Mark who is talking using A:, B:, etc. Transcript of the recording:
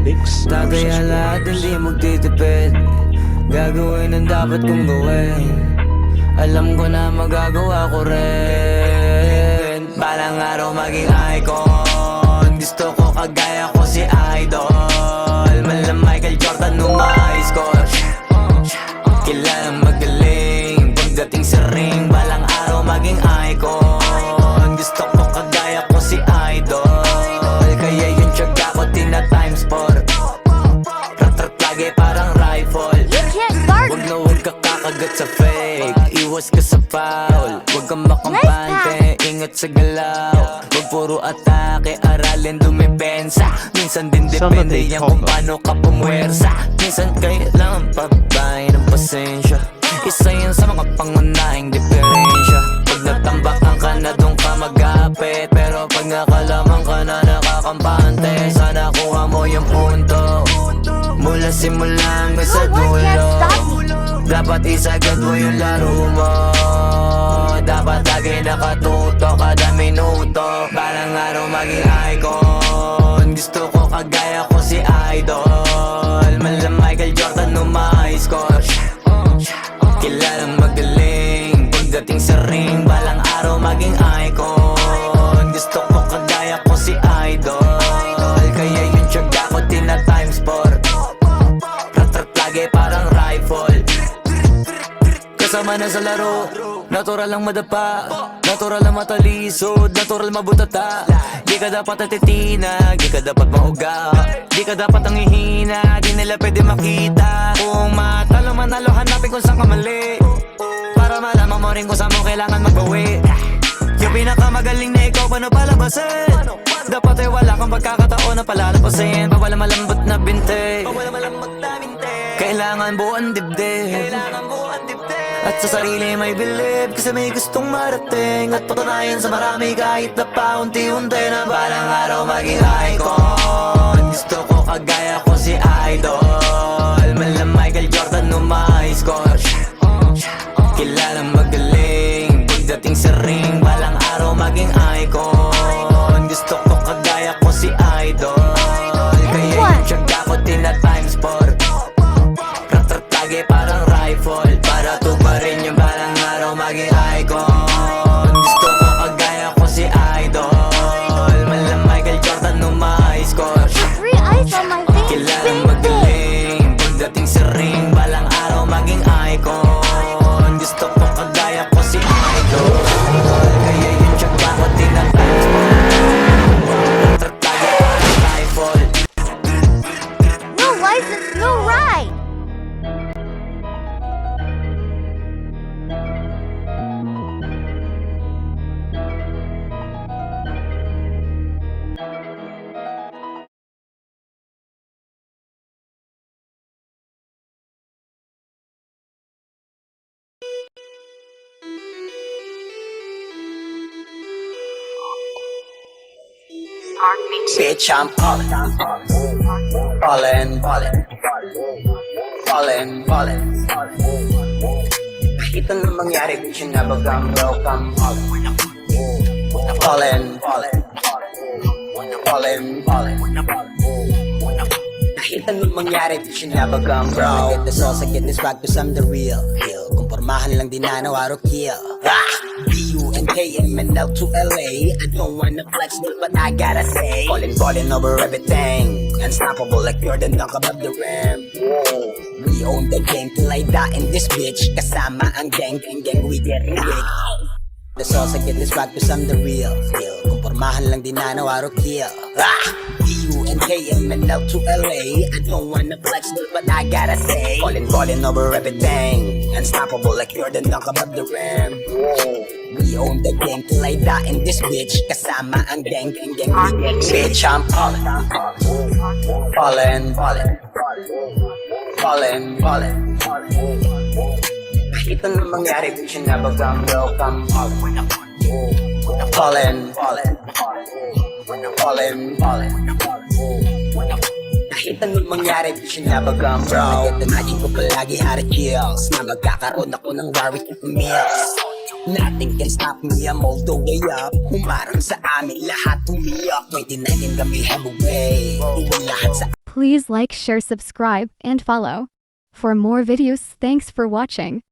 A: mix.
B: Tataya lahat, hindi magtitipid. Gagawin ang dapat kong gawin. Alam ko na magagawa ko rin. Balang araw maging icon. Gusto ko kagaya ko si Idol. Mala Michael Jordan nung high score. Kilalang magaling pagdating sa ring. Balang araw maging icon. Gusto ko kagaya ko si Idol. Kaya yung tiyaga ko tina-times 4. Rat-rat lagi parang rifle. Huwag na huwag ka kakagat sa fake. Iwas ka sa foul. Huwag kang makampante, ingat sa galaw. Huwag puro atake, aralin dumipensa. Minsan din depende yan kung paano ka pumwersa. Minsan kailangan pabay ng pasensya. Isa yan sa mga pangunahing diferensya. Pag natambakan ka na doon ka mag-apit. Pero pag nakalaman ka na nakakampante, sana kuha mo yung punto. Mula simula hanggang sa dulo. Dapat isagad mo yung laro mo. Dapat lagi nakatuto kada minuto. Balang araw maging icon. Gusto ko kagaya ko si Idol. Mala Michael Jordan nung high score. Kilalang magaling pagdating sa ring. Balang araw maging icon. Gusto ko kagaya ko si Idol. Kaya yung tiyaga ko tina-times 4. Rat-rat lagi parang rifle. Kasama na sa laro, natural lang madapa, natural lang matalisod, natural mabutata. Di ka dapat natitinag, di ka dapat mahuga, di ka dapat ang hihina, di nila pwede makita. Kung matalo manalo, hanapin kung saan ka mali, para malaman mo rin kung saan mo kailangan magbawi. Yung pinakamagaling na ikaw, paano palabasin? Dapat ay wala kang pagkakataon na palalapasin. Bawal malambot na binte, kailangan buuan dibdib. At sa sarili may believe, kasi may gustong marating. At patunayan sa marami kahit na paunti-unti, na balang araw maging icon. Gusto ko kagaya ko si Idol. Mala Michael Jordan nung high score. Kilalang magaling pagdating sa ring. Balang araw maging icon. Gusto ko kagaya ko si Idol. Kaya yung tiyaga ko tina-times 4. Rat-rat lagi parang rifle. Para tuparin yung balang araw maging icon. Gusto ko kagaya ko si Idol. Mala Michael Jordan nung high score. Kilalang magaling pagdating sa ring. Balang araw maging icon. Gusto ko kagaya ko si Idol. Kaya yung tiyaga ko tina-times 4. Rat-rat lagi parang rifle.
C: No license, no ride.
B: Bitch, I'm ballin', ballin', ballin', ballin', ballin'. Kahit anong mangyari, bitch, you never gone broke. I'm ballin', ballin', ballin', ballin', ballin'. Kahit anong mangyari, bitch, you never gone broke.
D: Get the sauce, I get this rock, cause I'm the real deal. Kumpormahan lang din na nawaro kill. B-U-N-K-M and L to L-A. I don't wanna flex, but I gotta say, ballin' over everything. Unstoppable like Jordan, dunk above the rim. We own the game till I die in this bitch. Kasama ang gang, we get rich. The sauce, I get this rock, cause I'm the real deal. Kumpormahan lang din na nawaro kill. B-U-N-K-M and L to L-A. I don't wanna flex, but I gotta say, ballin' over everything. Unstoppable like Jordan, dunk above the rim. We own the game till I die in this bitch. Kasama ang gang, we get rich.
B: Bitch, I'm ballin', ballin', ballin', ballin', ballin'. Kahit anong mangyari, bitch, you never gone broke. I'm ballin', ballin', ballin', ballin', ballin'. Kahit anong mangyari, bitch, you never gone broke.
D: Imagine ko palagi how to kills na magkakaroon ako ng Warwick meals. Nothing can stop me, I'm all the way up. Humarang sa amin, lahat umiyak. 29 kami heavyweight. Iwan lahat sa
A: Please like, share, subscribe, and follow. For more videos, thanks for watching.